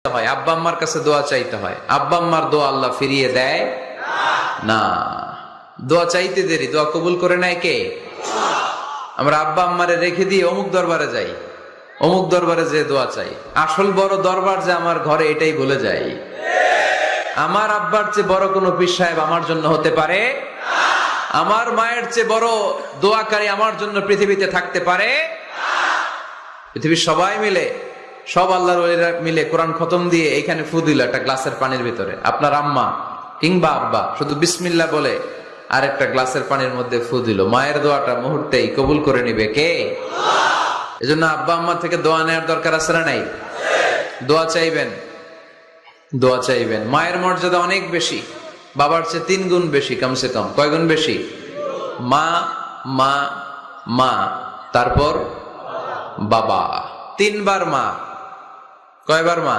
হয়, আব্বা আম্মার কাছে দোয়া চাইতে হয়। আব্বা আম্মার দোয়া আল্লাহ ফিরিয়ে দেয় না। দোয়া চাইতে দেরি, দোয়া কবুল করে নেয় কে? আমরা আব্বা আম্মারে রেখে দিয়ে অমুক দরবারে যাই, অমুক দরবারে যে দোয়া চাই। আসল বড় দরবার যে আমার ঘরে, এটাই ভুলে যাই। আমার আব্বার চেয়ে বড় কোন পীর সাহেব আমার জন্য হতে পারে? আমার মায়ের চেয়ে বড় দোয়াকারী আমার জন্য পৃথিবীতে থাকতে পারে? পৃথিবীর সবাই মিলে, সব আল্লাহর ওলিরা মিলে কোরআন খতম দিয়ে এইখানে ফু দিল একটা গ্লাসের পানির ভিতরে, আপনার আম্মা কিংবা আব্বা শুধু বিসমিল্লাহ বলে আর একটা গ্লাসের পানির মধ্যে ফু দিল, মায়ের দোয়াটা মুহূর্তেই কবুল করে নিবে কে? এজন্য আব্বা আম্মা থেকে দোয়া নেওয়ার দরকার আছে না নাই? দোয়া চাইবেন, দোয়া চাইবেন। মায়ের মর্যাদা অনেক বেশি, বাবার চেয়ে 3 গুণ বেশি, কমসে কম। কয় গুণ বেশি? মা মা মা, তারপর বাবা, 3 বার মা। কয়বার মা?